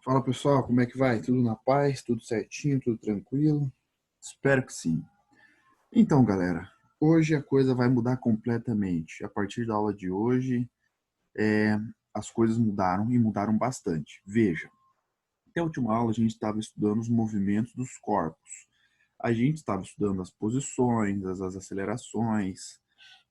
Fala pessoal, como é que vai? Tudo na paz? Tudo certinho? Tudo tranquilo? Espero que sim. Então, galera, hoje a coisa vai mudar completamente. A partir da aula de hoje, as coisas mudaram e mudaram bastante. Veja, até a última aula a gente estava estudando os movimentos dos corpos. A gente estava estudando as posições, as acelerações,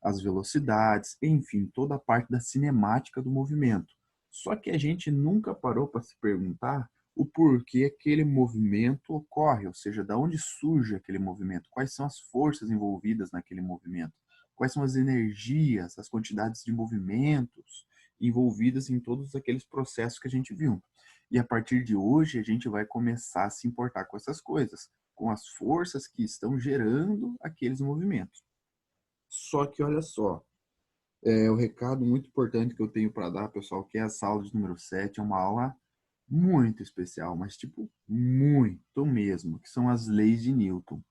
as velocidades, enfim, toda a parte da cinemática do movimento. Só que a gente nunca parou para se perguntar o porquê aquele movimento ocorre, ou seja, de onde surge aquele movimento, quais são as forças envolvidas naquele movimento, quais são as energias, as quantidades de movimentos envolvidas em todos aqueles processos que a gente viu. E a partir de hoje a gente vai começar a se importar com essas coisas, com as forças que estão gerando aqueles movimentos. Só que olha só, o recado muito importante que eu tenho para dar, pessoal, que é essa aula de número 7 é uma aula muito especial, mas tipo, muito mesmo, que são as leis de Newton.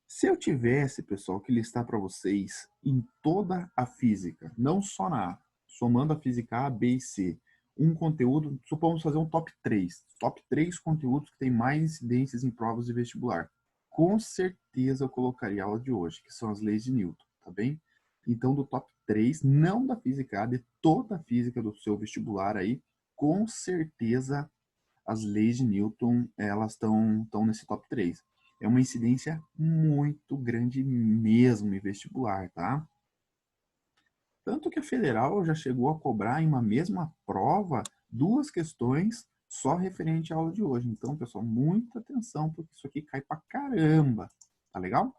Se eu tivesse, pessoal, que listar para vocês em toda a física, não só na A, somando a física A, B e C, um conteúdo, supomos fazer um top 3 conteúdos que tem mais incidências em provas de vestibular. Com certeza eu colocaria a aula de hoje, que são as leis de Newton, tá bem? Então, do top 3, não da física A, de toda a física do seu vestibular aí, com certeza as leis de Newton, elas estão nesse top 3. É uma incidência muito grande mesmo em vestibular, tá? Tanto que a federal já chegou a cobrar em uma mesma prova duas questões só referente à aula de hoje. Então, pessoal, muita atenção, porque isso aqui cai pra caramba. Tá legal?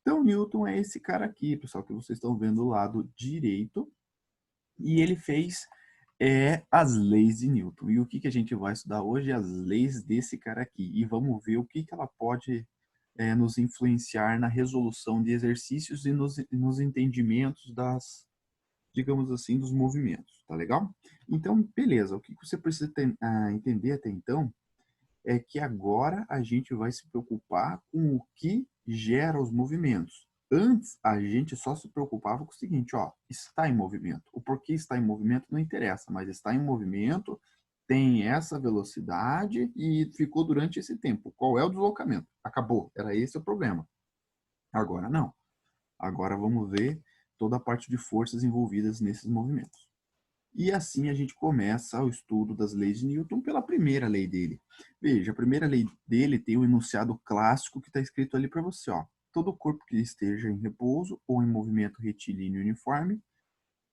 Então, Newton é esse cara aqui, pessoal, que vocês estão vendo do lado direito. E ele fez as leis de Newton. E o que a gente vai estudar hoje? As leis desse cara aqui. E vamos ver o que ela pode nos influenciar na resolução de exercícios e nos entendimentos das, digamos assim, dos movimentos. Tá legal? Então, beleza. O que você precisa entender até então é que agora a gente vai se preocupar com o que gera os movimentos. Antes, a gente só se preocupava com o seguinte, ó, está em movimento. O porquê está em movimento não interessa, mas está em movimento, tem essa velocidade e ficou durante esse tempo. Qual é o deslocamento? Acabou, era esse o problema. Agora não. Agora vamos ver toda a parte de forças envolvidas nesses movimentos. E assim a gente começa o estudo das leis de Newton pela primeira lei dele. Veja, a primeira lei dele tem um enunciado clássico que está escrito ali para você. Ó. Todo corpo que esteja em repouso ou em movimento retilíneo uniforme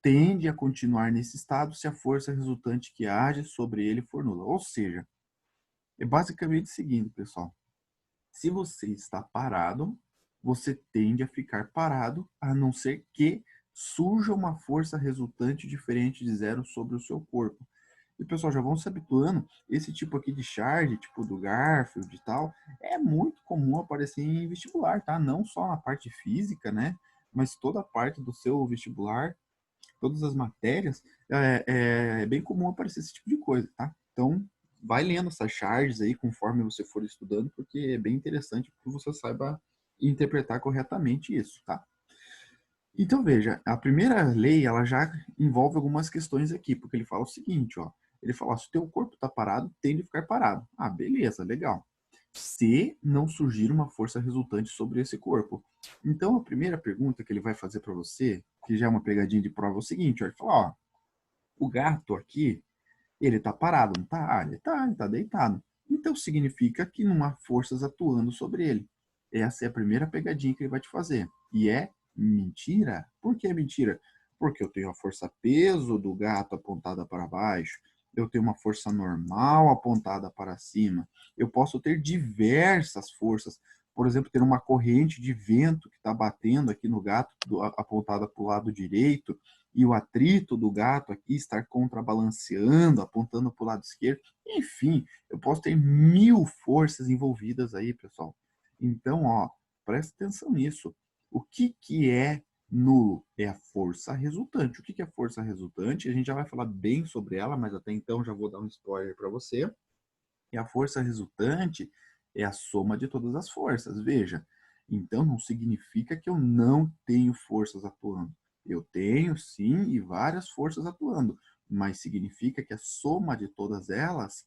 tende a continuar nesse estado se a força resultante que age sobre ele for nula. Ou seja, é basicamente o seguinte, pessoal. Se você está parado, você tende a ficar parado, a não ser que surja uma força resultante diferente de zero sobre o seu corpo. E pessoal, já vão se habituando, esse tipo aqui de charge, tipo do Garfield e tal, é muito comum aparecer em vestibular, tá? Não só na parte física, né? Mas toda a parte do seu vestibular, todas as matérias, é bem comum aparecer esse tipo de coisa, tá? Então, vai lendo essas charges aí conforme você for estudando, porque é bem interessante que você saiba interpretar corretamente isso, tá? Então, veja, a primeira lei, ela já envolve algumas questões aqui, porque ele fala o seguinte, ó, ele fala, ó, se o teu corpo está parado, tende a ficar parado. Ah, beleza, legal. Se não surgir uma força resultante sobre esse corpo. Então, a primeira pergunta que ele vai fazer para você, que já é uma pegadinha de prova, é o seguinte, ó, ele fala, ó, o gato aqui, ele está parado, não está? Ah, ele tá deitado. Então, significa que não há forças atuando sobre ele. Essa é a primeira pegadinha que ele vai te fazer. E é mentira. Por que é mentira? Porque eu tenho a força peso do gato apontada para baixo, eu tenho uma força normal apontada para cima, eu posso ter diversas forças. Por exemplo, ter uma corrente de vento que está batendo aqui no gato, apontada para o lado direito, e o atrito do gato aqui estar contrabalanceando, apontando para o lado esquerdo. Enfim, eu posso ter mil forças envolvidas aí, pessoal. Então, ó, presta atenção nisso. O que é nulo? É a força resultante. O que é força resultante? A gente já vai falar bem sobre ela, mas até então já vou dar um spoiler para você. E a força resultante é a soma de todas as forças. Veja, então não significa que eu não tenho forças atuando. Eu tenho sim e várias forças atuando, mas significa que a soma de todas elas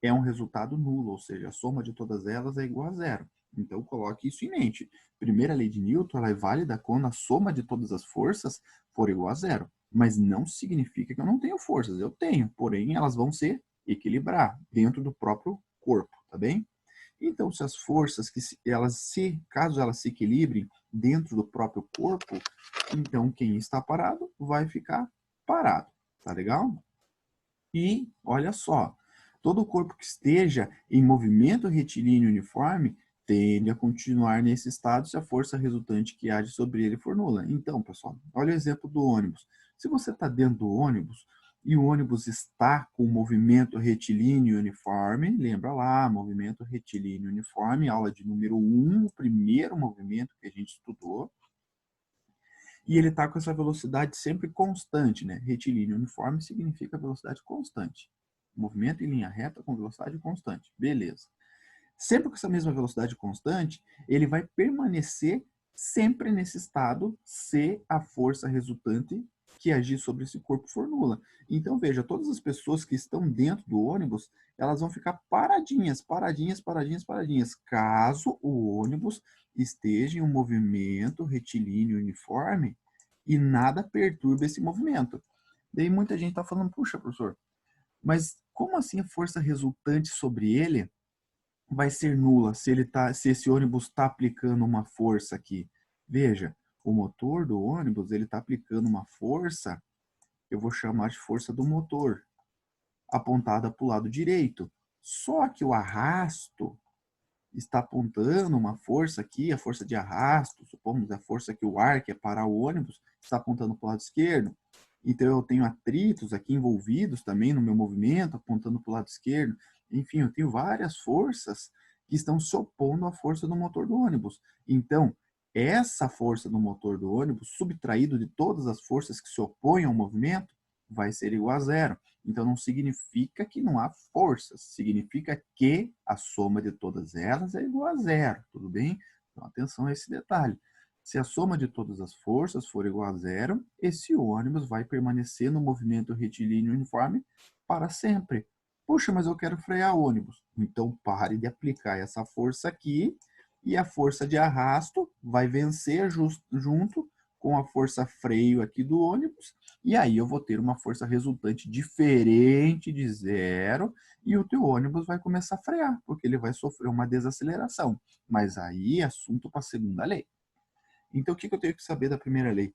é um resultado nulo, ou seja, a soma de todas elas é igual a zero. Então, coloque isso em mente. Primeira lei de Newton, ela é válida quando a soma de todas as forças for igual a zero. Mas não significa que eu não tenho forças. Eu tenho, porém, elas vão se equilibrar dentro do próprio corpo, tá bem? Então, se as forças, caso elas se equilibrem dentro do próprio corpo, então quem está parado vai ficar parado, tá legal? E, olha só, todo corpo que esteja em movimento retilíneo uniforme tende a continuar nesse estado se a força resultante que age sobre ele for nula. Então, pessoal, olha o exemplo do ônibus. Se você está dentro do ônibus e o ônibus está com movimento retilíneo uniforme, lembra lá, movimento retilíneo uniforme, aula de número 1, o primeiro movimento que a gente estudou, e ele está com essa velocidade sempre constante, né? Retilíneo uniforme significa velocidade constante. Movimento em linha reta com velocidade constante. Beleza. Sempre com essa mesma velocidade constante, ele vai permanecer sempre nesse estado se a força resultante que agir sobre esse corpo for nula. Então, veja, todas as pessoas que estão dentro do ônibus, elas vão ficar paradinhas, paradinhas, paradinhas, paradinhas, caso o ônibus esteja em um movimento retilíneo uniforme e nada perturbe esse movimento. Daí muita gente está falando, puxa, professor, mas como assim a força resultante sobre ele vai ser nula se esse ônibus está aplicando uma força aqui? Veja, o motor do ônibus ele está aplicando uma força, eu vou chamar de força do motor, apontada para o lado direito. Só que o arrasto está apontando uma força aqui, a força de arrasto, supomos a força que o ar quer parar o ônibus, está apontando para o lado esquerdo. Então eu tenho atritos aqui envolvidos também no meu movimento, apontando para o lado esquerdo. Enfim, eu tenho várias forças que estão se opondo à força do motor do ônibus. Então, essa força do motor do ônibus, subtraído de todas as forças que se opõem ao movimento, vai ser igual a zero. Então, não significa que não há forças, significa que a soma de todas elas é igual a zero, tudo bem? Então, atenção a esse detalhe. Se a soma de todas as forças for igual a zero, esse ônibus vai permanecer no movimento retilíneo uniforme para sempre. Puxa, mas eu quero frear o ônibus. Então, pare de aplicar essa força aqui e a força de arrasto vai vencer junto com a força freio aqui do ônibus, e aí eu vou ter uma força resultante diferente de zero, e o teu ônibus vai começar a frear, porque ele vai sofrer uma desaceleração. Mas aí é assunto para a segunda lei. Então, o que eu tenho que saber da primeira lei?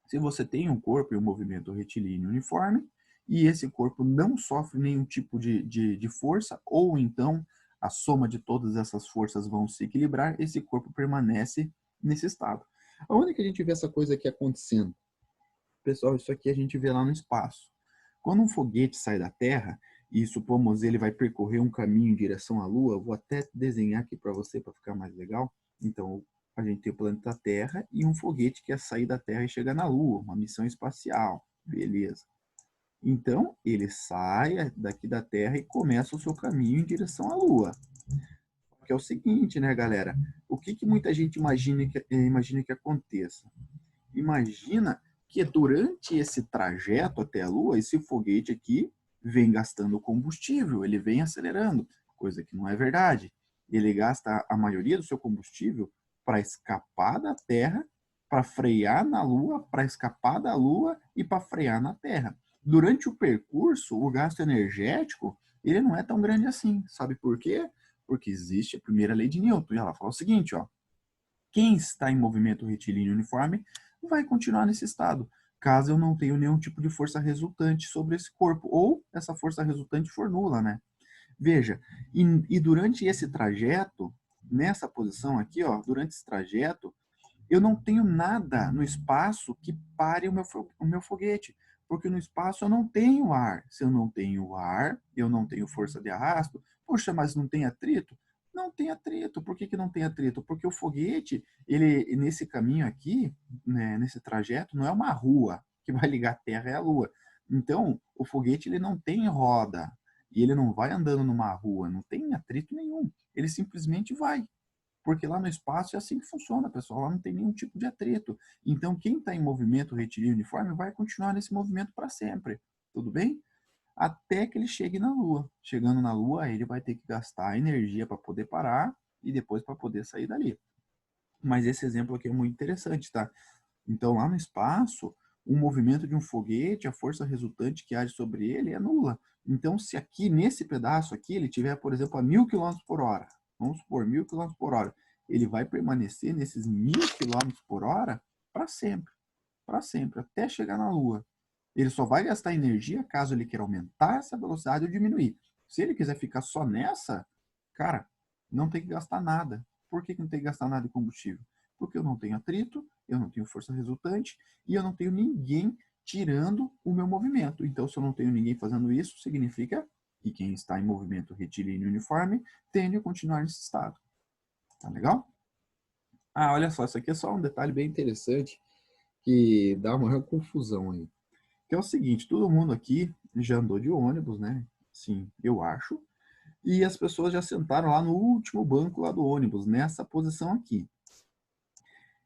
Se você tem um corpo e um movimento retilíneo uniforme, e esse corpo não sofre nenhum tipo de força, ou então a soma de todas essas forças vão se equilibrar, esse corpo permanece nesse estado. Aonde que a gente vê essa coisa aqui acontecendo? Pessoal, isso aqui a gente vê lá no espaço. Quando um foguete sai da Terra, e supomos ele vai percorrer um caminho em direção à Lua, vou até desenhar aqui para você para ficar mais legal. Então, a gente tem o planeta Terra e um foguete que quer sair da Terra e chegar na Lua, uma missão espacial. Beleza. Então, ele sai daqui da Terra e começa o seu caminho em direção à Lua. Que é o seguinte, né, galera? O que muita gente imagina que aconteça? Imagina que durante esse trajeto até a Lua, esse foguete aqui vem gastando combustível, ele vem acelerando, coisa que não é verdade. Ele gasta a maioria do seu combustível para escapar da Terra, para frear na Lua, para escapar da Lua e para frear na Terra. Durante o percurso, o gasto energético ele não é tão grande assim. Sabe por quê? Porque existe a primeira lei de Newton. E ela fala o seguinte, ó, quem está em movimento retilíneo uniforme vai continuar nesse estado, caso eu não tenha nenhum tipo de força resultante sobre esse corpo, ou essa força resultante for nula, né? Veja, e durante esse trajeto, nessa posição aqui, ó, durante esse trajeto, eu não tenho nada no espaço que pare o meu foguete, porque no espaço eu não tenho ar. Se eu não tenho ar, eu não tenho força de arrasto. Poxa, mas não tem atrito? Não tem atrito. Por que não tem atrito? Porque o foguete, ele nesse caminho aqui, né, nesse trajeto, não é uma rua que vai ligar a Terra e a Lua. Então, o foguete ele não tem roda e ele não vai andando numa rua, não tem atrito nenhum. Ele simplesmente vai. Porque lá no espaço é assim que funciona, pessoal. Lá não tem nenhum tipo de atrito. Então, quem está em movimento retilíneo uniforme vai continuar nesse movimento para sempre. Tudo bem? até que ele chegue na Lua. Chegando na Lua, ele vai ter que gastar energia para poder parar e depois para poder sair dali. Mas esse exemplo aqui é muito interessante, tá? Então, lá no espaço, o movimento de um foguete, a força resultante que age sobre ele é nula. Então, se aqui, nesse pedaço aqui, ele tiver, por exemplo, a 1.000 km por hora, vamos supor, 1.000 km por hora, ele vai permanecer nesses 1.000 km por hora para sempre, até chegar na Lua. Ele só vai gastar energia caso ele queira aumentar essa velocidade ou diminuir. Se ele quiser ficar só nessa, cara, não tem que gastar nada. Por que não tem que gastar nada de combustível? Porque eu não tenho atrito, eu não tenho força resultante e eu não tenho ninguém tirando o meu movimento. Então, se eu não tenho ninguém fazendo isso, significa que quem está em movimento retilíneo uniforme tende a continuar nesse estado. Tá legal? Ah, olha só, isso aqui é só um detalhe bem interessante que dá uma maior confusão aí. Que é o seguinte, todo mundo aqui já andou de ônibus, né? Sim, eu acho. E as pessoas já sentaram lá no último banco lá do ônibus, nessa posição aqui.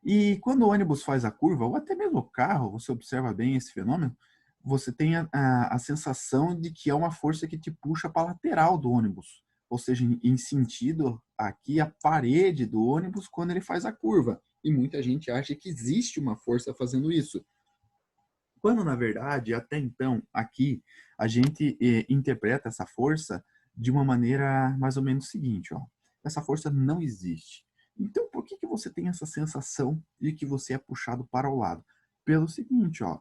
E quando o ônibus faz a curva, ou até mesmo o carro, você observa bem esse fenômeno, você tem a sensação de que é uma força que te puxa para a lateral do ônibus. Ou seja, em sentido aqui a parede do ônibus quando ele faz a curva. E muita gente acha que existe uma força fazendo isso. Quando, na verdade, até então, aqui, a gente interpreta essa força de uma maneira mais ou menos seguinte, ó. Essa força não existe. Então, por que você tem essa sensação de que você é puxado para o lado? Pelo seguinte, ó.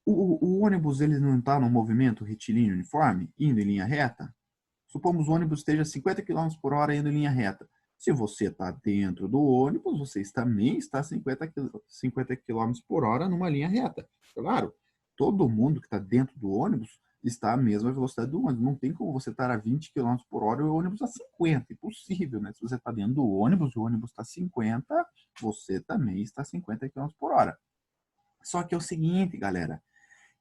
O ônibus ele não está no movimento retilíneo uniforme, indo em linha reta? Supomos o ônibus esteja 50 km por hora indo em linha reta. Se você está dentro do ônibus, você também está 50 km por hora numa linha reta. Claro, todo mundo que está dentro do ônibus está à mesma velocidade do ônibus. Não tem como você estar a 20 km por hora e o ônibus a 50. Impossível, né? Se você está dentro do ônibus e o ônibus está 50, você também está a 50 km por hora. Só que é o seguinte, galera.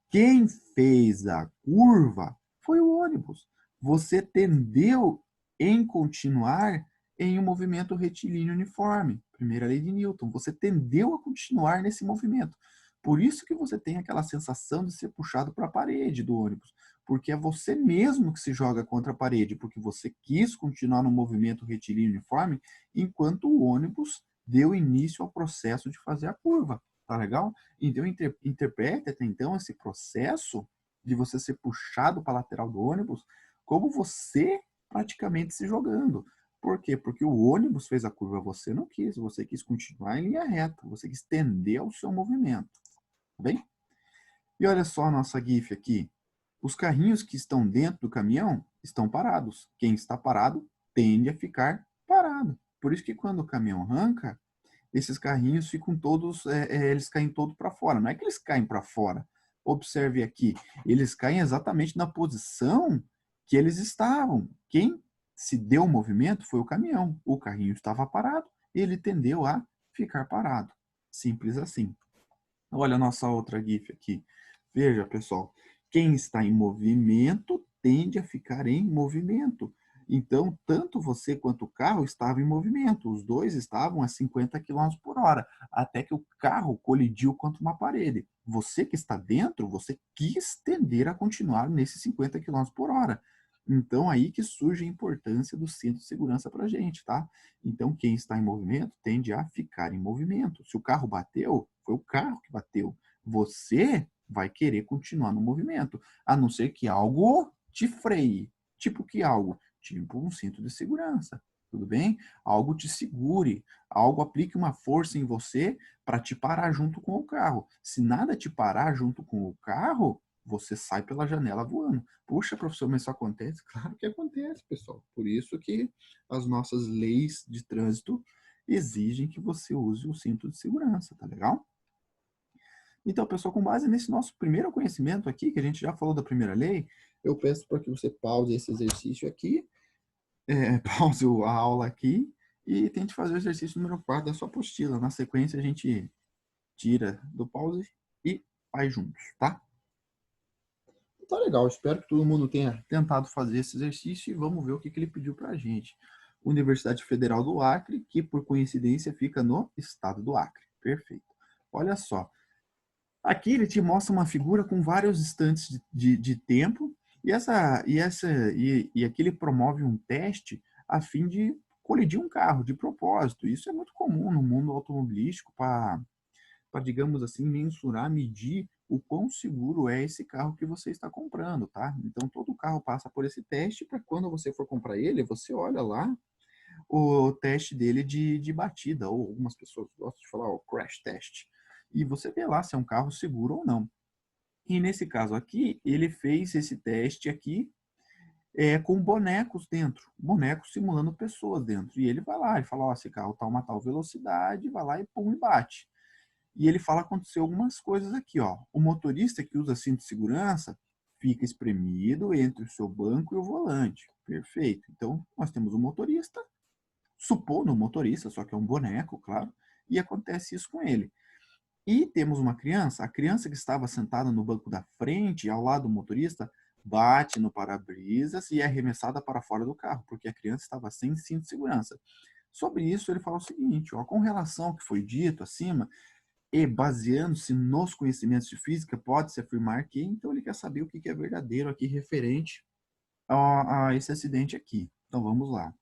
Quem fez a curva foi o ônibus. Você tendeu em continuar em um movimento retilíneo uniforme. Primeira lei de Newton. Você tendeu a continuar nesse movimento. Por isso que você tem aquela sensação de ser puxado para a parede do ônibus. Porque é você mesmo que se joga contra a parede, porque você quis continuar no movimento retilíneo uniforme, enquanto o ônibus deu início ao processo de fazer a curva. Tá legal? Então, interprete até então esse processo de você ser puxado para a lateral do ônibus como você praticamente se jogando. Por quê? Porque o ônibus fez a curva, você quis continuar em linha reta, você quis estender o seu movimento. Tá bem? E olha só a nossa GIF aqui. Os carrinhos que estão dentro do caminhão estão parados. Quem está parado tende a ficar parado. Por isso que quando o caminhão arranca, esses carrinhos ficam todos, eles caem todos para fora. Não é que eles caem para fora. Observe aqui, eles caem exatamente na posição que eles estavam. Quem se deu o movimento foi o caminhão. O carrinho estava parado, ele tendeu a ficar parado. Simples assim. Olha a nossa outra GIF aqui. Veja, pessoal, quem está em movimento tende a ficar em movimento. Então, tanto você quanto o carro estavam em movimento. Os dois estavam a 50 km por hora, até que o carro colidiu contra uma parede. Você que está dentro, você quis tender a continuar nesses 50 km por hora. Então, aí que surge a importância do cinto de segurança para a gente, tá? Então, quem está em movimento tende a ficar em movimento. Se o carro bateu, foi o carro que bateu. Você vai querer continuar no movimento, a não ser que algo te freie. Tipo que algo? Tipo um cinto de segurança. Tudo bem? Algo te segure, algo aplique uma força em você para te parar junto com o carro. Se nada te parar junto com o carro, você sai pela janela voando. Puxa, professor, mas isso acontece? Claro que acontece, pessoal. Por isso que as nossas leis de trânsito exigem que você use o cinto de segurança, tá legal? Então, pessoal, com base nesse nosso primeiro conhecimento aqui, que a gente já falou da primeira lei, eu peço para que você pause esse exercício aqui, pause a aula aqui e tente fazer o exercício número 4 da sua apostila. Na sequência, a gente tira do pause e faz juntos, tá? Tá legal, espero que todo mundo tenha tentado fazer esse exercício e vamos ver o que ele pediu para a gente. Universidade Federal do Acre, que por coincidência fica no estado do Acre. Perfeito. Olha só, aqui ele te mostra uma figura com vários instantes de tempo E aqui ele promove um teste a fim de colidir um carro de propósito. Isso é muito comum no mundo automobilístico para, digamos assim, mensurar, medir o quão seguro é esse carro que você está comprando, tá? Então, todo carro passa por esse teste para quando você for comprar ele, você olha lá o teste dele de batida, ou algumas pessoas gostam de falar o crash test, e você vê lá se é um carro seguro ou não. E nesse caso aqui, ele fez esse teste aqui com bonecos dentro, bonecos simulando pessoas dentro. E ele vai lá, ele fala, ó, esse carro tá uma tal velocidade, vai lá e pum, e bate. E ele fala aconteceu algumas coisas aqui, ó. O motorista que usa cinto de segurança fica espremido entre o seu banco e o volante. Perfeito. Então, nós temos o motorista, supondo o motorista, só que é um boneco, claro, e acontece isso com ele. E temos uma criança, a criança que estava sentada no banco da frente, ao lado do motorista, bate no para-brisas e é arremessada para fora do carro, porque a criança estava sem cinto de segurança. Sobre isso, ele fala o seguinte, ó, com relação ao que foi dito acima, e baseando-se nos conhecimentos de física, pode-se afirmar que, então ele quer saber o que é verdadeiro aqui referente a esse acidente aqui. Então vamos lá.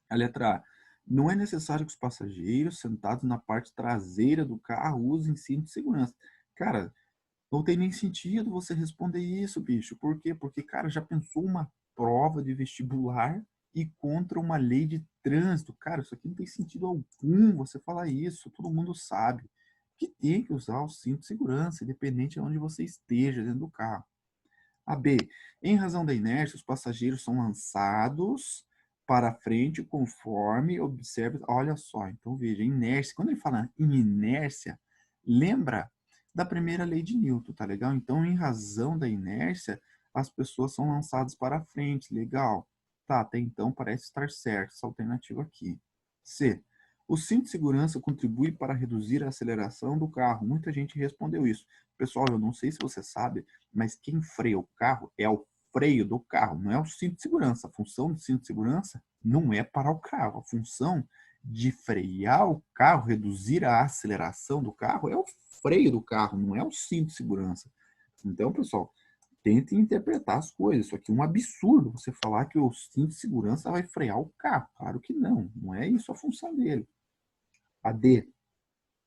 A letra A. Não é necessário que os passageiros sentados na parte traseira do carro usem cinto de segurança. Cara, não tem nem sentido você responder isso, bicho. Por quê? Porque, cara, já pensou uma prova de vestibular e contra uma lei de trânsito? Cara, isso aqui não tem sentido algum você falar isso. Todo mundo sabe que tem que usar o cinto de segurança, independente de onde você esteja dentro do carro. A B. Em razão da inércia, os passageiros são lançados para frente conforme observa. Olha só, então veja, inércia. Quando ele fala em inércia, lembra da primeira lei de Newton, tá legal? Então, em razão da inércia, as pessoas são lançadas para frente. Legal. Tá, até então parece estar certo essa alternativa aqui. C. O cinto de segurança contribui para reduzir a aceleração do carro. Muita gente respondeu isso. Pessoal, eu não sei se você sabe, mas quem freia o carro é o freio do carro, não é o cinto de segurança. A função do cinto de segurança não é parar o carro. A função de frear o carro, reduzir a aceleração do carro, é o freio do carro, não é o cinto de segurança. Então, pessoal, tente interpretar as coisas. Isso aqui é um absurdo você falar que o cinto de segurança vai frear o carro. Claro que não, não é isso a função dele. A D.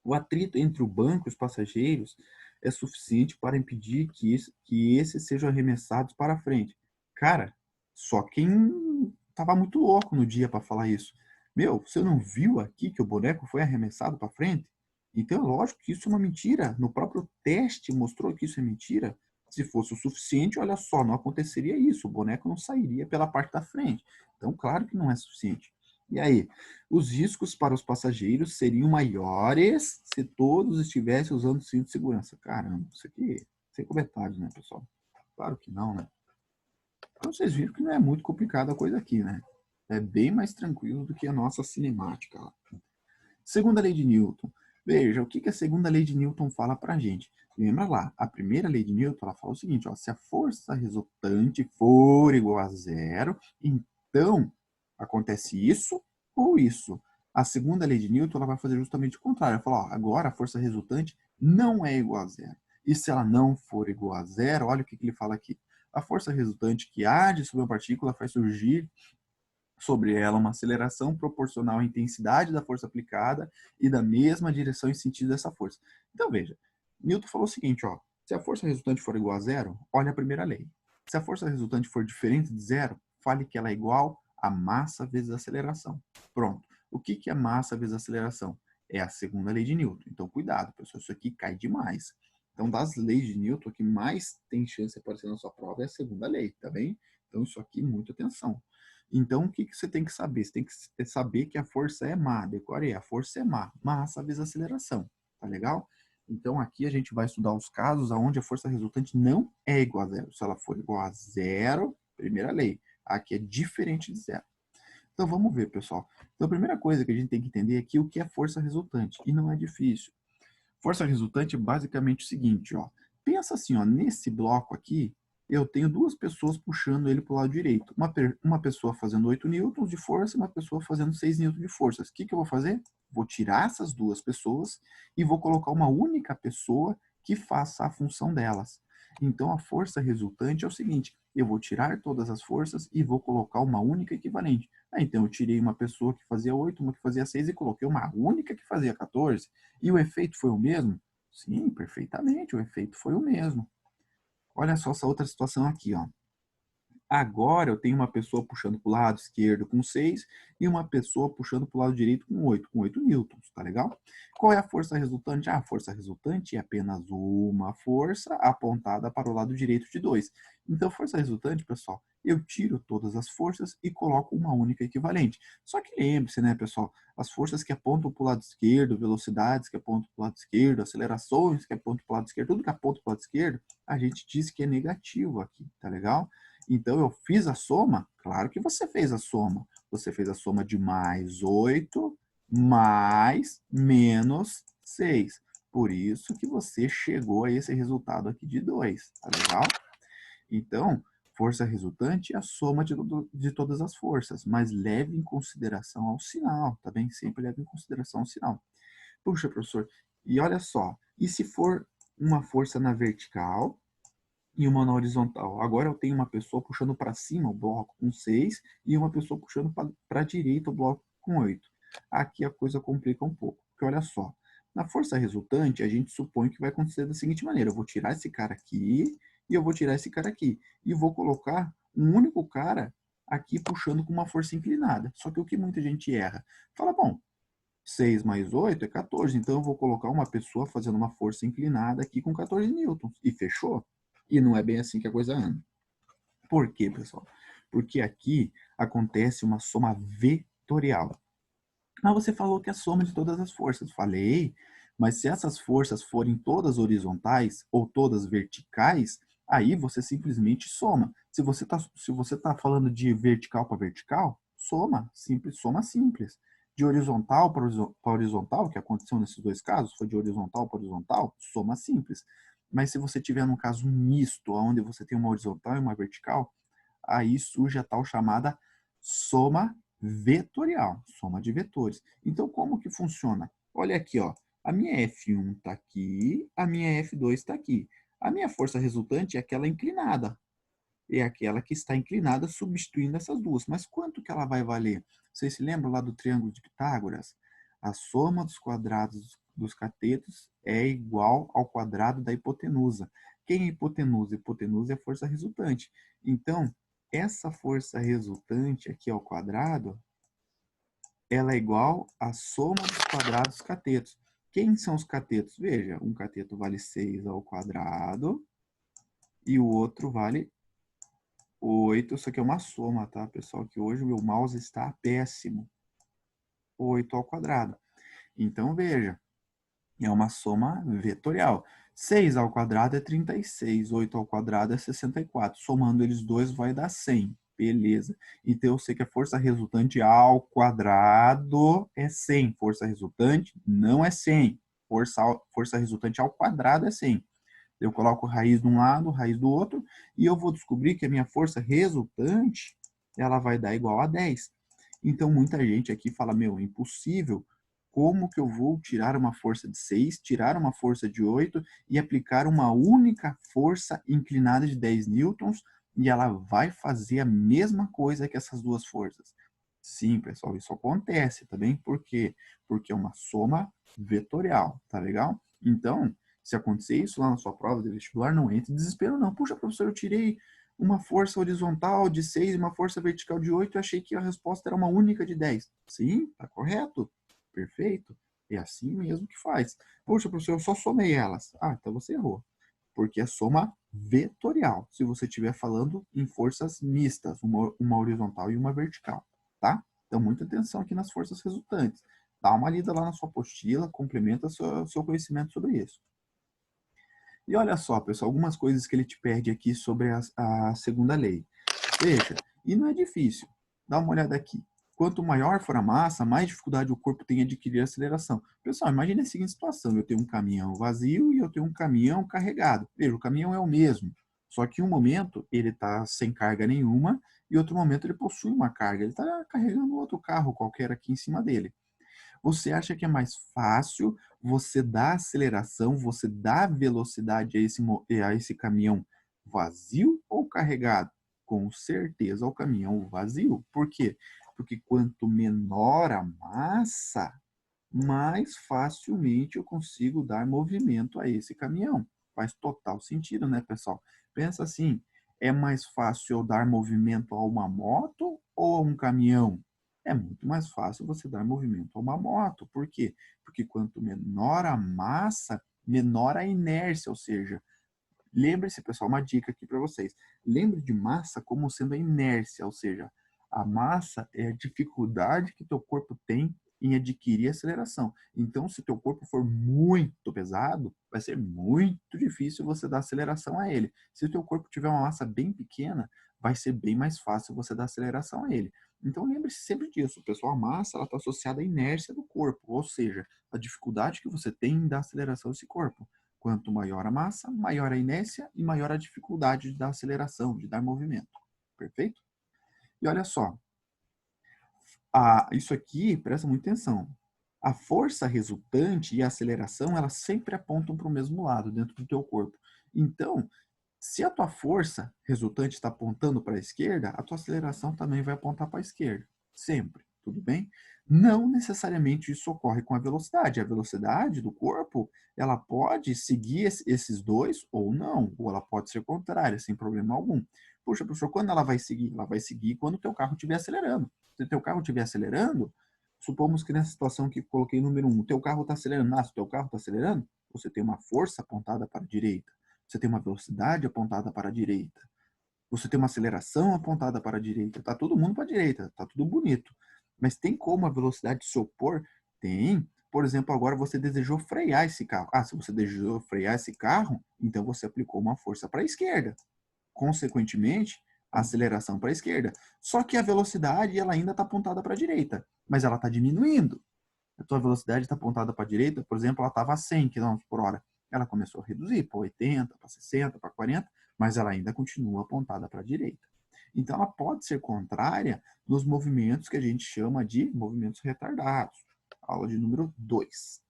O atrito entre o banco e os passageiros é suficiente para impedir que esses sejam arremessados para frente. Cara, só quem estava muito louco no dia para falar isso. Meu, você não viu aqui que o boneco foi arremessado para frente? Então é lógico que isso é uma mentira. No próprio teste mostrou que isso é mentira. Se fosse o suficiente, olha só, não aconteceria isso. O boneco não sairia pela parte da frente. Então, claro que não é suficiente. E aí, os riscos para os passageiros seriam maiores se todos estivessem usando cinto de segurança. Caramba, isso aqui sem comentários, né, pessoal? Claro que não, né? Então vocês viram que não é muito complicada a coisa aqui, né? É bem mais tranquilo do que a nossa cinemática lá. Segunda lei de Newton. Veja, o que a segunda lei de Newton fala pra gente? Lembra lá, a primeira lei de Newton, ela fala o seguinte, ó, se a força resultante for igual a zero, então acontece isso ou isso. A segunda lei de Newton, ela vai fazer justamente o contrário. Ela fala, ó, agora a força resultante não é igual a zero. E se ela não for igual a zero, olha o que ele fala aqui. A força resultante que age sobre uma partícula faz surgir sobre ela uma aceleração proporcional à intensidade da força aplicada e da mesma direção e sentido dessa força. Então, veja, Newton falou o seguinte, ó, se a força resultante for igual a zero, olha a primeira lei. Se a força resultante for diferente de zero, fale que ela é igual a massa vezes a aceleração. Pronto. O que é massa vezes a aceleração? É a segunda lei de Newton. Então, cuidado, pessoal, isso aqui cai demais. Então, das leis de Newton, o que mais tem chance de aparecer na sua prova é a segunda lei, tá bem? Então, isso aqui, muita atenção. Então, o que você tem que saber? Você tem que saber que a força é má. Decore, a força é má. Massa vezes aceleração. Tá legal? Então, aqui a gente vai estudar os casos onde a força resultante não é igual a zero. Se ela for igual a zero, primeira lei. Aqui é diferente de zero. Então, vamos ver, pessoal. Então, a primeira coisa que a gente tem que entender aqui é o que é força resultante. E não é difícil. Força resultante é basicamente o seguinte, ó. Pensa assim, ó, nesse bloco aqui, eu tenho duas pessoas puxando ele para o lado direito. Uma pessoa fazendo 8 newtons de força e uma pessoa fazendo 6 newtons de força. O que eu vou fazer? Vou tirar essas duas pessoas e vou colocar uma única pessoa que faça a função delas. Então, a força resultante é o seguinte, eu vou tirar todas as forças e vou colocar uma única equivalente. Então, eu tirei uma pessoa que fazia 8, uma que fazia 6 e coloquei uma única que fazia 14. E o efeito foi o mesmo? Sim, perfeitamente, o efeito foi o mesmo. Olha só essa outra situação aqui, ó. Agora eu tenho uma pessoa puxando para o lado esquerdo com 6 e uma pessoa puxando para o lado direito com 8 newtons, tá legal? Qual é a força resultante? A força resultante é apenas uma força apontada para o lado direito de 2. Então, força resultante, pessoal, eu tiro todas as forças e coloco uma única equivalente. Só que lembre-se, né, pessoal, as forças que apontam para o lado esquerdo, velocidades que apontam para o lado esquerdo, acelerações que apontam para o lado esquerdo, tudo que aponta para o lado esquerdo, a gente diz que é negativo aqui, tá legal? Então, eu fiz a soma? Claro que você fez a soma. Você fez a soma de mais 8 mais menos 6. Por isso que você chegou a esse resultado aqui de 2. Tá legal? Então, força resultante é a soma de todas as forças, mas leve em consideração ao sinal, tá bem? Sempre leve em consideração ao sinal. Puxa, professor, e olha só, e se for uma força na vertical e uma na horizontal? Agora eu tenho uma pessoa puxando para cima o bloco com 6 e uma pessoa puxando para a direita o bloco com 8. Aqui a coisa complica um pouco, porque olha só, na força resultante a gente supõe que vai acontecer da seguinte maneira, eu vou tirar esse cara aqui e eu vou tirar esse cara aqui e vou colocar um único cara aqui puxando com uma força inclinada. Só que o que muita gente erra? Fala, bom, 6 mais 8 é 14, então eu vou colocar uma pessoa fazendo uma força inclinada aqui com 14 newtons. E fechou? E não é bem assim que a coisa anda. Por quê, pessoal? Porque aqui acontece uma soma vetorial. Ah, você falou que é a soma de todas as forças. Falei, mas se essas forças forem todas horizontais ou todas verticais, aí você simplesmente soma. Se você tá falando de vertical para vertical, soma, simples, soma simples. De horizontal para horizontal, que aconteceu nesses dois casos, foi de horizontal para horizontal, soma simples. Mas se você tiver num caso misto, onde você tem uma horizontal e uma vertical, aí surge a tal chamada soma vetorial, soma de vetores. Então, como que funciona? Olha aqui, ó. A minha F1 está aqui, a minha F2 está aqui. A minha força resultante é aquela inclinada. É aquela que está inclinada substituindo essas duas. Mas quanto que ela vai valer? Vocês se lembram lá do triângulo de Pitágoras? A soma dos quadrados dos catetos é igual ao quadrado da hipotenusa. Quem é hipotenusa? Hipotenusa é a força resultante. Então, essa força resultante aqui ao quadrado, ela é igual à soma dos quadrados dos catetos. Quem são os catetos? Veja, um cateto vale 6 ao quadrado e o outro vale 8. Isso aqui é uma soma, tá, pessoal? Que hoje o meu mouse está péssimo. 8 ao quadrado. Então, veja, é uma soma vetorial. 6 ao quadrado é 36, 8 ao quadrado é 64. Somando eles dois vai dar 100. Beleza. Então, eu sei que a força resultante ao quadrado é 100. Força resultante não é 100. Força resultante ao quadrado é 100. Eu coloco raiz de um lado, raiz do outro, e eu vou descobrir que a minha força resultante, ela vai dar igual a 10. Então, muita gente aqui fala, meu, é impossível. Como que eu vou tirar uma força de 6, tirar uma força de 8 e aplicar uma única força inclinada de 10 newtons e ela vai fazer a mesma coisa que essas duas forças? Sim, pessoal, isso acontece, tá bem? Por quê? Porque é uma soma vetorial, tá legal? Então, se acontecer isso lá na sua prova de vestibular, não entre em desespero, não. Puxa, professor, eu tirei uma força horizontal de 6 e uma força vertical de 8 e achei que a resposta era uma única de 10. Sim, tá correto. Perfeito. É assim mesmo que faz. Poxa, professor, eu só somei elas. Ah, então você errou. Porque é soma vetorial, se você estiver falando em forças mistas, uma horizontal e uma vertical, tá? Então, muita atenção aqui nas forças resultantes. Dá uma lida lá na sua apostila, complementa seu conhecimento sobre isso. E olha só, pessoal, algumas coisas que ele te pede aqui sobre a segunda lei. Veja, e não é difícil. Dá uma olhada aqui. Quanto maior for a massa, mais dificuldade o corpo tem em adquirir aceleração. Pessoal, imagine a seguinte situação. Eu tenho um caminhão vazio e eu tenho um caminhão carregado. Veja, o caminhão é o mesmo. Só que em um momento ele está sem carga nenhuma e outro momento ele possui uma carga. Ele está carregando outro carro qualquer aqui em cima dele. Você acha que é mais fácil você dar aceleração, você dar velocidade a esse caminhão vazio ou carregado? Com certeza o caminhão vazio. Por quê? Porque quanto menor a massa, mais facilmente eu consigo dar movimento a esse caminhão. Faz total sentido, né, pessoal? Pensa assim, é mais fácil eu dar movimento a uma moto ou a um caminhão? É muito mais fácil você dar movimento a uma moto. Por quê? Porque quanto menor a massa, menor a inércia, ou seja, lembre-se, pessoal, uma dica aqui para vocês. Lembre de massa como sendo a inércia, ou seja, a massa é a dificuldade que teu corpo tem em adquirir aceleração. Então, se teu corpo for muito pesado, vai ser muito difícil você dar aceleração a ele. Se o teu corpo tiver uma massa bem pequena, vai ser bem mais fácil você dar aceleração a ele. Então, lembre-se sempre disso, pessoal. A massa está associada à inércia do corpo, ou seja, a dificuldade que você tem em dar aceleração a esse corpo. Quanto maior a massa, maior a inércia e maior a dificuldade de dar aceleração, de dar movimento. Perfeito? E olha só, isso aqui, presta muita atenção. A força resultante e a aceleração, elas sempre apontam para o mesmo lado dentro do teu corpo. Então, se a tua força resultante está apontando para a esquerda, a tua aceleração também vai apontar para a esquerda. Sempre, tudo bem? Não necessariamente isso ocorre com a velocidade. A velocidade do corpo, ela pode seguir esses dois ou não, ou ela pode ser contrária, sem problema algum. Puxa, professor, quando ela vai seguir? Ela vai seguir quando o teu carro estiver acelerando. Se o teu carro estiver acelerando, supomos que nessa situação que coloquei número 1, o teu carro está acelerando. Se o teu carro está acelerando, você tem uma força apontada para a direita. Você tem uma velocidade apontada para a direita. Você tem uma aceleração apontada para a direita. Está todo mundo para a direita. Está tudo bonito. Mas tem como a velocidade se opor? Tem. Por exemplo, agora você desejou frear esse carro. Se você desejou frear esse carro, então você aplicou uma força para a esquerda. Consequentemente, a aceleração para a esquerda. Só que a velocidade ela ainda está apontada para a direita, mas ela está diminuindo. A tua velocidade está apontada para a direita, por exemplo, ela estava a 100 km por hora. Ela começou a reduzir para 80, para 60, para 40, mas ela ainda continua apontada para a direita. Então, ela pode ser contrária nos movimentos que a gente chama de movimentos retardados. Aula de número 2.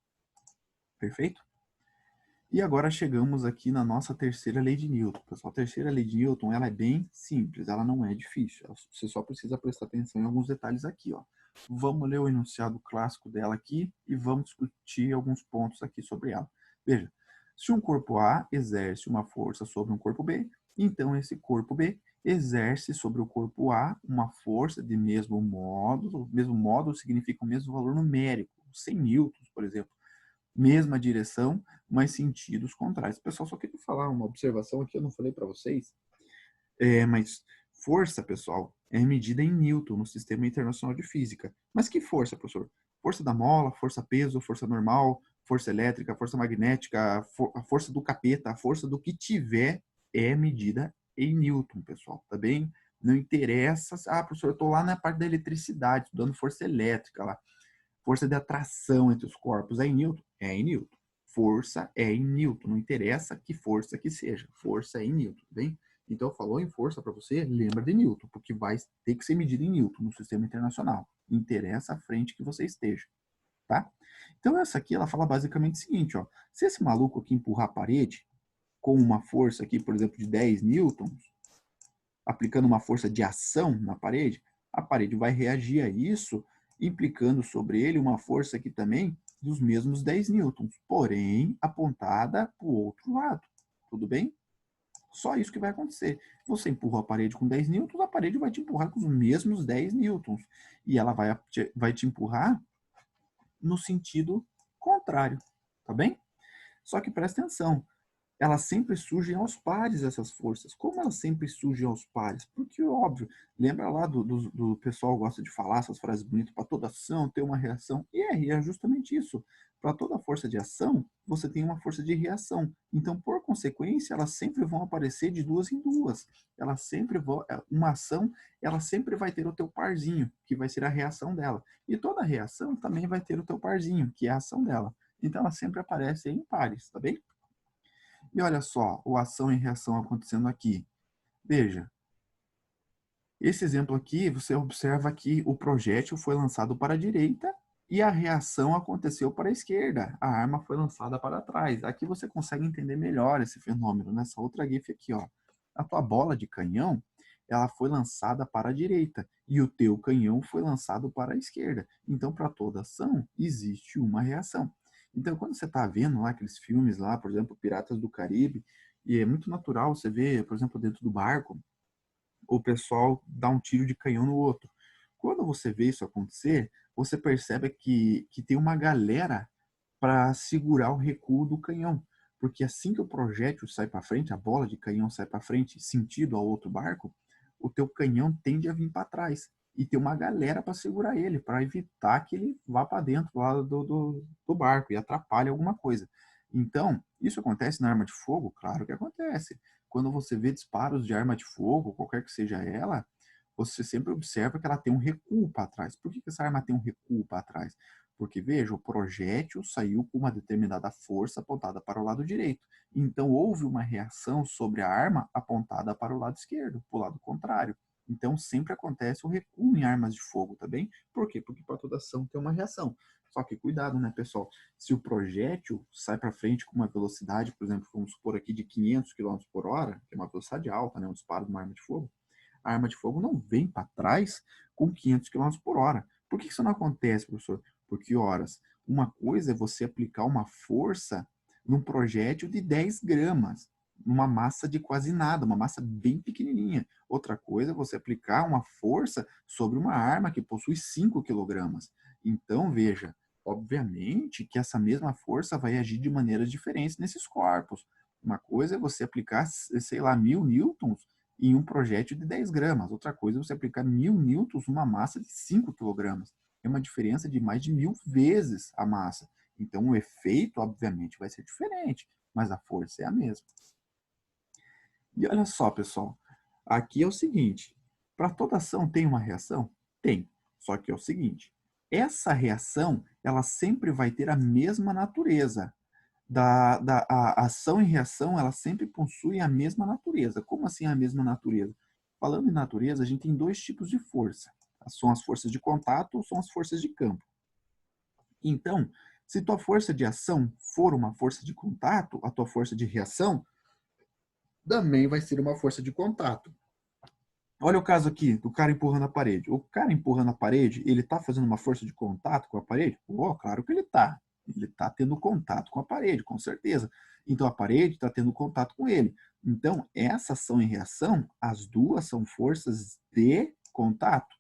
Perfeito? E agora chegamos aqui na nossa terceira lei de Newton. Pessoal, a terceira lei de Newton ela é bem simples, ela não é difícil. Você só precisa prestar atenção em alguns detalhes aqui. Ó. Vamos ler o enunciado clássico dela aqui e vamos discutir alguns pontos aqui sobre ela. Veja, se um corpo A exerce uma força sobre um corpo B, então esse corpo B exerce sobre o corpo A uma força de mesmo modo. O mesmo modo significa o mesmo valor numérico, 100 newtons, por exemplo. Mesma direção, mas sentidos contrários. Pessoal, só queria falar uma observação aqui, eu não falei para vocês, mas força, pessoal, é medida em Newton, no Sistema Internacional de Física. Mas que força, professor? Força da mola, força peso, força normal, força elétrica, força magnética, a força do capeta, a força do que tiver é medida em Newton, pessoal, tá bem? Não interessa, professor, eu estou lá na parte da eletricidade, estudando força elétrica lá. Força de atração entre os corpos é em Newton? É em Newton. Força é em Newton. Não interessa que força que seja. Força é em Newton, bem? Então, falou em força para você, lembra de Newton, porque vai ter que ser medido em Newton no sistema internacional. Interessa a frente que você esteja, tá? Então, essa aqui, ela fala basicamente o seguinte, ó. Se esse maluco aqui empurrar a parede com uma força aqui, por exemplo, de 10 newtons, aplicando uma força de ação na parede, a parede vai reagir a isso, implicando sobre ele uma força aqui também dos mesmos 10 newtons, porém apontada para o outro lado. Tudo bem? Só isso que vai acontecer. Você empurra a parede com 10 newtons, a parede vai te empurrar com os mesmos 10 newtons. E ela vai te empurrar no sentido contrário. Tá bem? Só que presta atenção, elas sempre surgem aos pares, essas forças. Como elas sempre surgem aos pares? Porque, óbvio, lembra lá do pessoal que gosta de falar essas frases bonitas, para toda ação ter uma reação. E é justamente isso. Para toda força de ação, você tem uma força de reação. Então, por consequência, elas sempre vão aparecer de duas em duas. Elas sempre vão, uma ação, ela sempre vai ter o teu parzinho, que vai ser a reação dela. E toda reação também vai ter o teu parzinho, que é a ação dela. Então, elas sempre aparecem em pares, tá bem? E olha só, o ação e reação acontecendo aqui. Veja, esse exemplo aqui, você observa que o projétil foi lançado para a direita e a reação aconteceu para a esquerda. A arma foi lançada para trás. Aqui você consegue entender melhor esse fenômeno, nessa outra GIF aqui, ó. A tua bola de canhão, ela foi lançada para a direita e o teu canhão foi lançado para a esquerda. Então, para toda ação, existe uma reação. Então, quando você está vendo lá aqueles filmes lá, por exemplo, Piratas do Caribe, e é muito natural você ver, por exemplo, dentro do barco, o pessoal dá um tiro de canhão no outro. Quando você vê isso acontecer, você percebe que tem uma galera para segurar o recuo do canhão. Porque assim que o projétil sai para frente, a bola de canhão sai para frente, sentido ao outro barco, o teu canhão tende a vir para trás. E tem uma galera para segurar ele, para evitar que ele vá para dentro lá do barco e atrapalhe alguma coisa. Então, isso acontece na arma de fogo? Claro que acontece. Quando você vê disparos de arma de fogo, qualquer que seja ela, você sempre observa que ela tem um recuo para trás. Por que essa arma tem um recuo para trás? Porque, veja, o projétil saiu com uma determinada força apontada para o lado direito. Então, houve uma reação sobre a arma apontada para o lado esquerdo, para o lado contrário. Então, sempre acontece o recuo em armas de fogo, tá bem? Por quê? Porque para toda ação tem uma reação. Só que cuidado, né, pessoal? Se o projétil sai para frente com uma velocidade, por exemplo, vamos supor aqui de 500 km por hora, que é uma velocidade alta, né, um disparo de uma arma de fogo, a arma de fogo não vem para trás com 500 km por hora. Por que isso não acontece, professor? Porque, horas, uma coisa é você aplicar uma força num projétil de 10 gramas, numa massa de quase nada, uma massa bem pequenininha. Outra coisa é você aplicar uma força sobre uma arma que possui 5 quilogramas. Então, veja, obviamente que essa mesma força vai agir de maneiras diferentes nesses corpos. Uma coisa é você aplicar, sei lá, 1000 newtons em um projétil de 10 gramas. Outra coisa é você aplicar 1000 newtons numa massa de 5 quilogramas. É uma diferença de mais de 1000 vezes a massa. Então, o efeito, obviamente, vai ser diferente, mas a força é a mesma. E olha só, pessoal, aqui é o seguinte, para toda ação tem uma reação? Tem, só que é o seguinte, essa reação, ela sempre vai ter a mesma natureza. A ação e reação, ela sempre possuem a mesma natureza. Como assim a mesma natureza? Falando em natureza, a gente tem dois tipos de força. São as forças de contato ou são as forças de campo. Então, se tua força de ação for uma força de contato, a tua força de reação também vai ser uma força de contato. Olha o caso aqui do cara empurrando a parede. O cara empurrando a parede, ele está fazendo uma força de contato com a parede? Oh, claro que ele está. Ele está tendo contato com a parede, com certeza. Então a parede está tendo contato com ele. Então, essa ação e reação, as duas são forças de contato.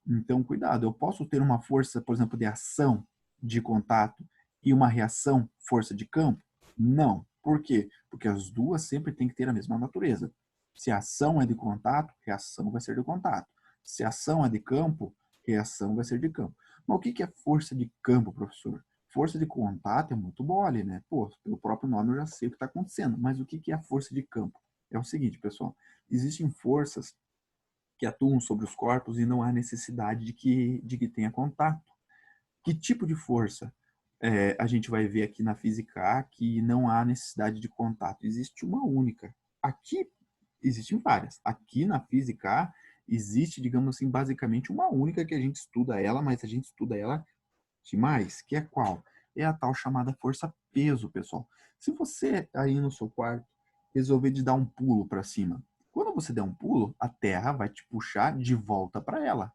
Então, cuidado, eu posso ter uma força, por exemplo, de ação de contato e uma reação, força de campo? Não. Por quê? Porque as duas sempre têm que ter a mesma natureza. Se a ação é de contato, reação vai ser de contato. Se a ação é de campo, reação vai ser de campo. Mas o que é força de campo, professor? Força de contato é muito mole, né? Pô, pelo próprio nome eu já sei o que está acontecendo. Mas o que é a força de campo? É o seguinte, pessoal. Existem forças que atuam sobre os corpos e não há necessidade de que tenha contato. Que tipo de força? A gente vai ver aqui na física A que não há necessidade de contato. Existe uma única. Aqui existem várias. Aqui na física A existe, digamos assim, basicamente uma única que a gente estuda ela, mas a gente estuda ela demais, que é qual? É a tal chamada força-peso, pessoal. Se você aí no seu quarto resolver de dar um pulo para cima, quando você der um pulo, a Terra vai te puxar de volta para ela.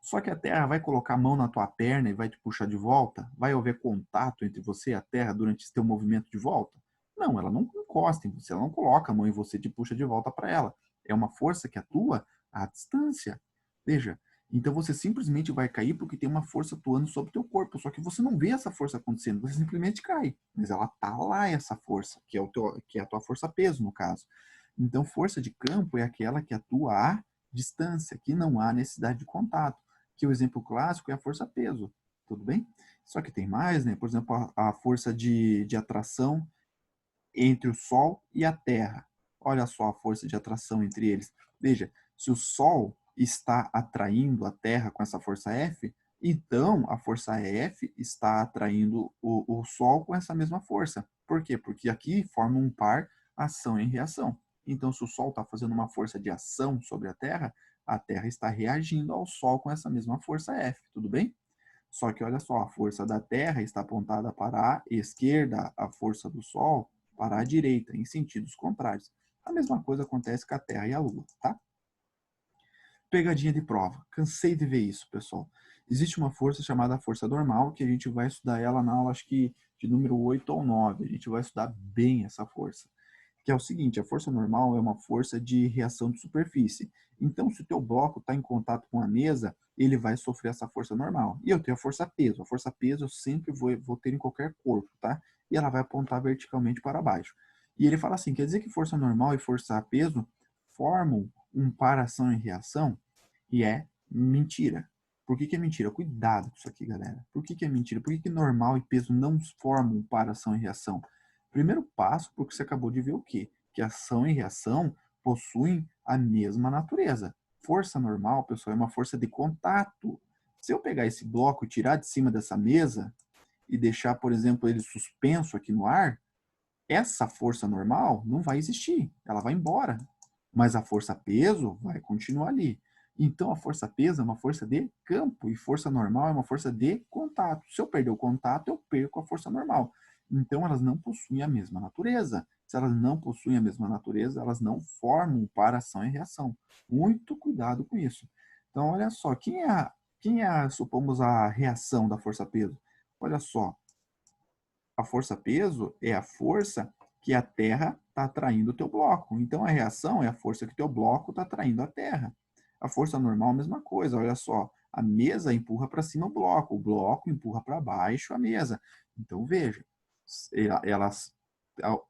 Só que a Terra vai colocar a mão na tua perna e vai te puxar de volta? Vai haver contato entre você e a Terra durante esse teu movimento de volta? Não, ela não encosta em você, ela não coloca a mão em você e te puxa de volta para ela. É uma força que atua à distância. Veja, então você simplesmente vai cair porque tem uma força atuando sobre o teu corpo, só que você não vê essa força acontecendo, você simplesmente cai. Mas ela tá lá, essa força, que é a tua força peso, no caso. Então, força de campo é aquela que atua à distância, que não há necessidade de contato, que o exemplo clássico é a força-peso, tudo bem? Só que tem mais, né? Por exemplo, a força de atração entre o Sol e a Terra. Olha só a força de atração entre eles. Veja, se o Sol está atraindo a Terra com essa força F, então a força F está atraindo o Sol com essa mesma força. Por quê? Porque aqui forma um par ação e reação. Então, se o Sol está fazendo uma força de ação sobre a Terra está reagindo ao Sol com essa mesma força F, tudo bem? Só que olha só, a força da Terra está apontada para a esquerda, a força do Sol para a direita, em sentidos contrários. A mesma coisa acontece com a Terra e a Lua, tá? Pegadinha de prova. Cansei de ver isso, pessoal. Existe uma força chamada força normal, que a gente vai estudar ela na aula, acho que de número 8 ou 9. A gente vai estudar bem essa força. Que é o seguinte, a força normal é uma força de reação de superfície. Então, se o teu bloco está em contato com a mesa, ele vai sofrer essa força normal. E eu tenho a força peso. A força peso eu sempre vou ter em qualquer corpo, tá? E ela vai apontar verticalmente para baixo. E ele fala assim, quer dizer que força normal e força peso formam um par ação e reação? E é mentira. Por que é mentira? Cuidado com isso aqui, galera. Por que é mentira? Por que normal e peso não formam par ação e reação? Primeiro passo, porque você acabou de ver o quê? Que ação e reação possuem a mesma natureza. Força normal, pessoal, é uma força de contato. Se eu pegar esse bloco e tirar de cima dessa mesa e deixar, por exemplo, ele suspenso aqui no ar, essa força normal não vai existir, ela vai embora. Mas a força peso vai continuar ali. Então a força peso é uma força de campo e força normal é uma força de contato. Se eu perder o contato, eu perco a força normal. Então elas não possuem a mesma natureza. Se elas não possuem a mesma natureza, elas não formam para ação e reação. Muito cuidado com isso. Então olha só, supomos, a reação da força peso? Olha só, a força peso é a força que a Terra está atraindo o teu bloco. Então, a reação é a força que o teu bloco está atraindo a Terra. A força normal, a mesma coisa. Olha só, a mesa empurra para cima o bloco empurra para baixo a mesa. Então, veja, elas,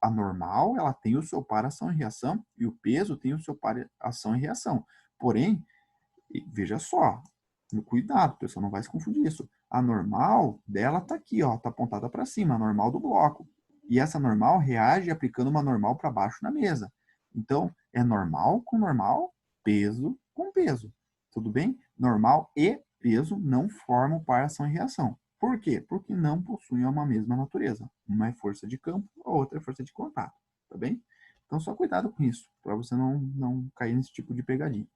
a normal ela tem o seu par ação e reação e o peso tem o seu par ação e reação. Porém, veja só, cuidado, pessoal, não vai se confundir isso. A normal dela tá aqui, ó, tá apontada para cima, a normal do bloco. E essa normal reage aplicando uma normal para baixo na mesa. Então, é normal com normal, peso com peso. Tudo bem? Normal e peso não formam par ação e reação. Por quê? Porque não possuem uma mesma natureza. Uma é força de campo, a outra é força de contato. Tá bem? Então, só cuidado com isso, para você não cair nesse tipo de pegadinha.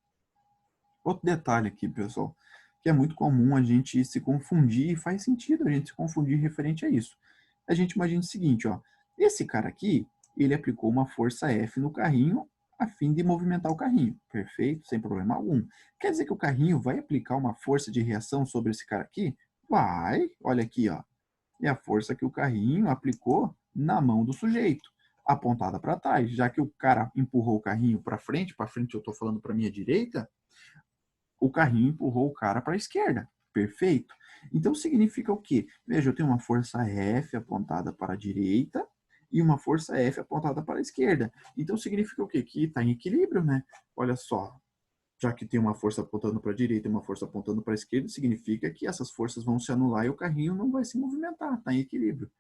Outro detalhe aqui, pessoal, que é muito comum a gente se confundir, e faz sentido a gente se confundir referente a isso. A gente imagina o seguinte, ó, esse cara aqui, ele aplicou uma força F no carrinho a fim de movimentar o carrinho. Perfeito, sem problema algum. Quer dizer que o carrinho vai aplicar uma força de reação sobre esse cara aqui? Vai, olha aqui, ó. É a força que o carrinho aplicou na mão do sujeito, apontada para trás. Já que o cara empurrou o carrinho para frente eu estou falando para minha direita, o carrinho empurrou o cara para a esquerda. Perfeito? Então significa o quê? Veja, eu tenho uma força F apontada para a direita e uma força F apontada para a esquerda. Então significa o quê? Que está em equilíbrio, né? Olha só, já que tem uma força apontando para a direita e uma força apontando para a esquerda, significa que essas forças vão se anular e o carrinho não vai se movimentar, está em equilíbrio.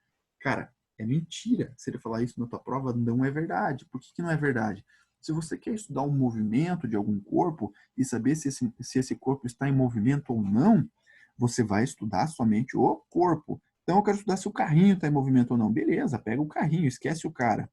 Cara, é mentira. Se ele falar isso na tua prova, não é verdade. Por que não é verdade? Se você quer estudar um movimento de algum corpo e saber se esse corpo está em movimento ou não, você vai estudar somente o corpo. Então, eu quero estudar se o carrinho está em movimento ou não. Beleza, pega o carrinho, esquece o cara.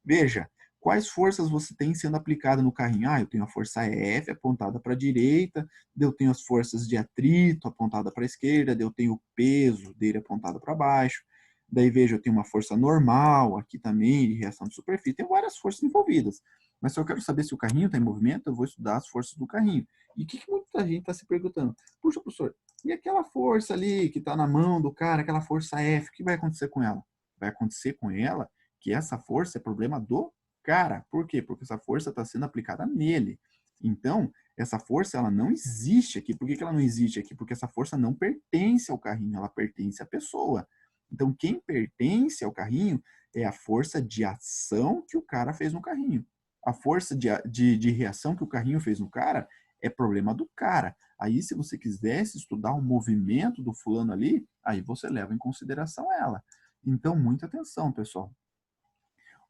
Veja, quais forças você tem sendo aplicada no carrinho? Ah, eu tenho a força F apontada para a direita, eu tenho as forças de atrito apontada para a esquerda, eu tenho o peso dele apontado para baixo. Daí veja, eu tenho uma força normal aqui também, de reação de superfície. Tem várias forças envolvidas. Mas se eu quero saber se o carrinho está em movimento, eu vou estudar as forças do carrinho. E o que muita gente está se perguntando? Puxa, professor, e aquela força ali que está na mão do cara, aquela força F, o que vai acontecer com ela? Vai acontecer com ela que essa força é problema do cara. Por quê? Porque essa força está sendo aplicada nele. Então, essa força ela não existe aqui. Por que ela não existe aqui? Porque essa força não pertence ao carrinho, ela pertence à pessoa. Então, quem pertence ao carrinho é a força de ação que o cara fez no carrinho. A força de reação que o carrinho fez no cara é problema do cara. Aí, se você quisesse estudar o movimento do fulano ali, aí você leva em consideração ela. Então, muita atenção, pessoal.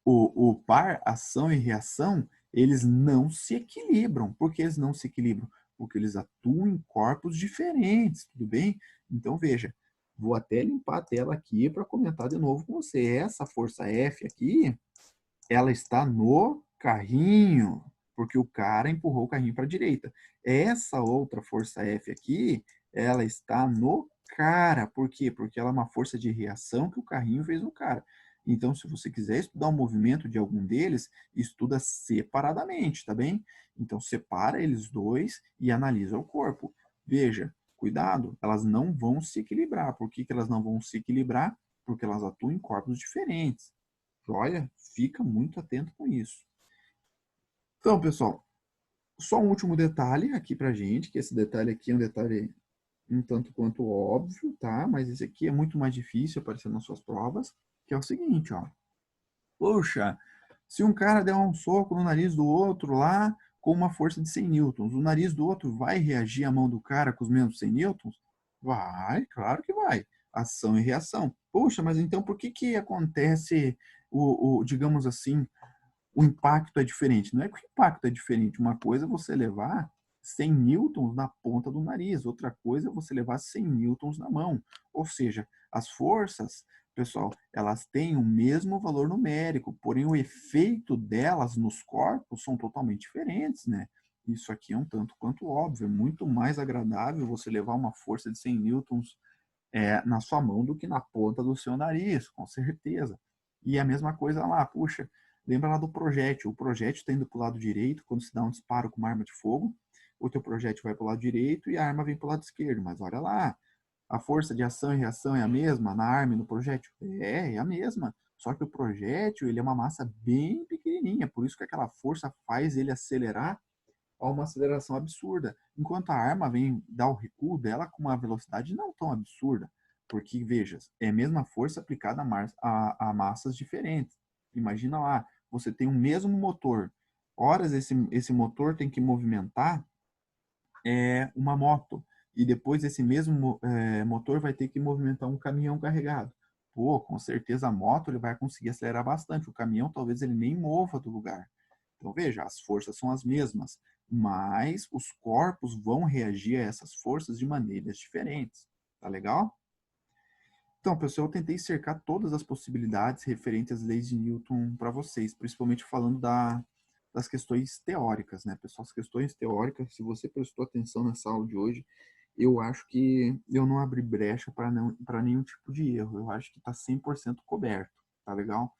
O par, ação e reação, eles não se equilibram. Por que eles não se equilibram? Porque eles atuam em corpos diferentes, tudo bem? Então, veja, vou até limpar a tela aqui para comentar de novo com você. Essa força F aqui, ela está no carrinho, porque o cara empurrou o carrinho para a direita. Essa outra força F aqui, ela está no cara. Por quê? Porque ela é uma força de reação que o carrinho fez no cara. Então, se você quiser estudar o movimento de algum deles, estuda separadamente, tá bem? Então, separa eles dois e analisa o corpo. Veja, cuidado, elas não vão se equilibrar. Por que que elas não vão se equilibrar? Porque elas atuam em corpos diferentes. Olha, fica muito atento com isso. Então, pessoal, só um último detalhe aqui pra gente, que esse detalhe aqui é um detalhe um tanto quanto óbvio, tá? Mas esse aqui é muito mais difícil aparecer nas suas provas, que é o seguinte, ó. Poxa, se um cara der um soco no nariz do outro lá com uma força de 100 newtons, o nariz do outro vai reagir à mão do cara com os mesmos 100 newtons? Vai, claro que vai. Ação e reação. Poxa, mas então por que que acontece digamos assim, o impacto é diferente? Não é que o impacto é diferente. Uma coisa é você levar 100 newtons na ponta do nariz, outra coisa é você levar 100 newtons na mão. Ou seja, as forças, pessoal, elas têm o mesmo valor numérico, porém o efeito delas nos corpos são totalmente diferentes, né? Isso aqui é um tanto quanto óbvio. É muito mais agradável você levar uma força de 100 newtons na sua mão do que na ponta do seu nariz, com certeza. E a mesma coisa lá, puxa, lembra lá do projétil. O projétil está indo para o lado direito, quando se dá um disparo com uma arma de fogo, o teu projétil vai para o lado direito e a arma vem para o lado esquerdo. Mas olha lá, a força de ação e reação é a mesma na arma e no projétil? É a mesma. Só que o projétil, ele é uma massa bem pequenininha, por isso que aquela força faz ele acelerar a uma aceleração absurda, enquanto a arma vem dar o recuo dela com uma velocidade não tão absurda, porque, veja, é a mesma força aplicada a massas diferentes. Imagina lá, você tem o mesmo motor, horas esse motor tem que movimentar uma moto, e depois esse mesmo motor vai ter que movimentar um caminhão carregado. Pô, com certeza a moto ele vai conseguir acelerar bastante, o caminhão talvez ele nem mova do lugar. Então veja, as forças são as mesmas, mas os corpos vão reagir a essas forças de maneiras diferentes. Tá legal? Então, pessoal, eu tentei cercar todas as possibilidades referentes às leis de Newton para vocês, principalmente falando das questões teóricas, né, pessoal? As questões teóricas, se você prestou atenção nessa aula de hoje, eu acho que eu não abri brecha para nenhum tipo de erro. Eu acho que está 100% coberto, tá legal?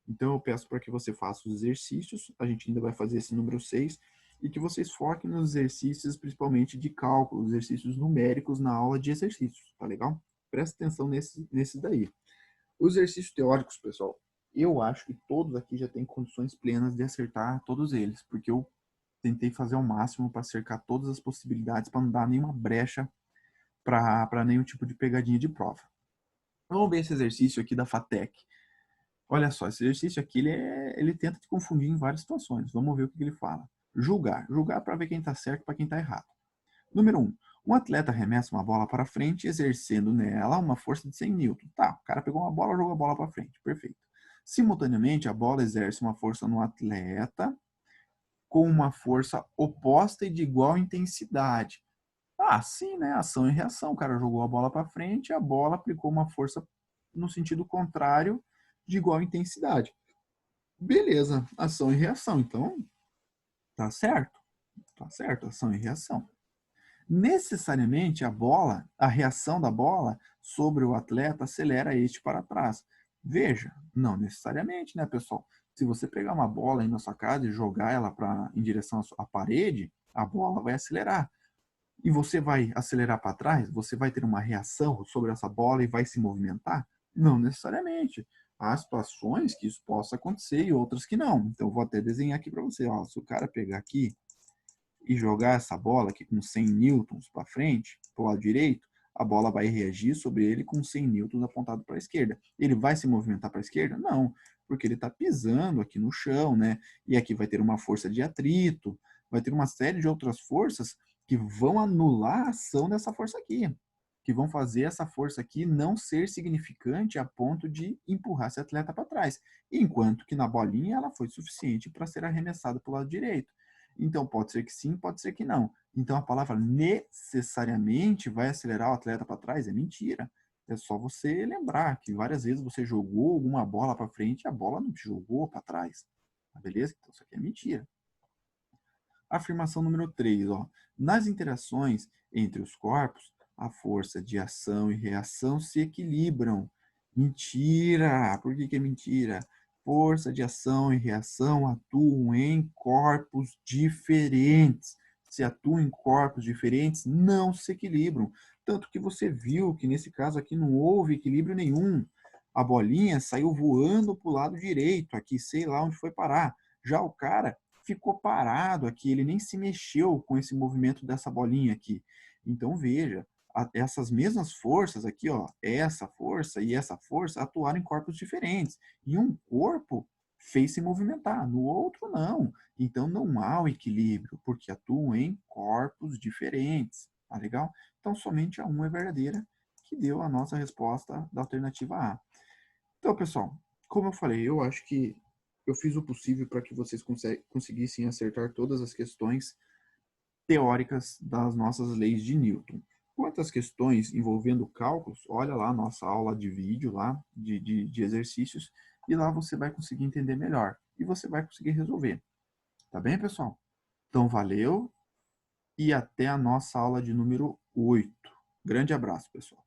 Então, eu peço para que você faça os exercícios, a gente ainda vai fazer esse número 6, e que vocês foquem nos exercícios, principalmente de cálculo, exercícios numéricos na aula de exercícios, tá legal? Presta atenção nesses daí. Os exercícios teóricos, pessoal, eu acho que todos aqui já têm condições plenas de acertar todos eles, porque eu tentei fazer o máximo para cercar todas as possibilidades, para não dar nenhuma brecha para nenhum tipo de pegadinha de prova. Vamos ver esse exercício aqui da FATEC. Olha só, esse exercício aqui ele tenta te confundir em várias situações. Vamos ver o que ele fala. Julgar. Julgar para ver quem está certo e para quem está errado. Número 1. Um atleta arremessa uma bola para frente, exercendo nela uma força de 100 newton. Tá, o cara pegou uma bola e jogou a bola para frente. Perfeito. Simultaneamente, a bola exerce uma força no atleta com uma força oposta e de igual intensidade. Ah, sim, né? Ação e reação. O cara jogou a bola para frente, a bola aplicou uma força no sentido contrário de igual intensidade. Beleza, ação e reação. Então, tá certo. Tá certo, ação e reação. Necessariamente a reação da bola sobre o atleta acelera este para trás. Veja, não necessariamente, né, pessoal? Se você pegar uma bola aí na sua casa e jogar ela em direção à parede, a bola vai acelerar. E você vai acelerar para trás? Você vai ter uma reação sobre essa bola e vai se movimentar? Não necessariamente. Há situações que isso possa acontecer e outras que não. Então, eu vou até desenhar aqui para você. Ó, se o cara pegar aqui e jogar essa bola aqui com 100 newtons para frente, para o lado direito, a bola vai reagir sobre ele com 100 newtons apontado para a esquerda. Ele vai se movimentar para a esquerda? Não, porque ele está pisando aqui no chão, né? E aqui vai ter uma força de atrito, vai ter uma série de outras forças que vão anular a ação dessa força aqui, que vão fazer essa força aqui não ser significante a ponto de empurrar esse atleta para trás, enquanto que na bolinha ela foi suficiente para ser arremessada para o lado direito. Então, pode ser que sim, pode ser que não. Então, a palavra necessariamente vai acelerar o atleta para trás é mentira. É só você lembrar que várias vezes você jogou alguma bola para frente e a bola não te jogou para trás. Tá beleza? Então, isso aqui é mentira. Afirmação número 3. Ó. Nas interações entre os corpos, a força de ação e reação se equilibram. Mentira! Por que que é mentira? Força de ação e reação atuam em corpos diferentes. Se atuam em corpos diferentes, não se equilibram. Tanto que você viu que nesse caso aqui não houve equilíbrio nenhum. A bolinha saiu voando para o lado direito, aqui sei lá onde foi parar. Já o cara ficou parado aqui, ele nem se mexeu com esse movimento dessa bolinha aqui. Então veja, essas mesmas forças aqui, ó, essa força e essa força atuaram em corpos diferentes. E um corpo fez se movimentar, no outro não. Então não há o equilíbrio, porque atuam em corpos diferentes. Tá legal? Então somente a 1 é verdadeira, que deu a nossa resposta da alternativa A. Então, pessoal, como eu falei, eu acho que eu fiz o possível para que vocês conseguissem acertar todas as questões teóricas das nossas leis de Newton. Quanto às questões envolvendo cálculos, olha lá a nossa aula de vídeo lá, de exercícios, e lá você vai conseguir entender melhor. E você vai conseguir resolver. Tá bem, pessoal? Então, valeu e até a nossa aula de número 8. Grande abraço, pessoal.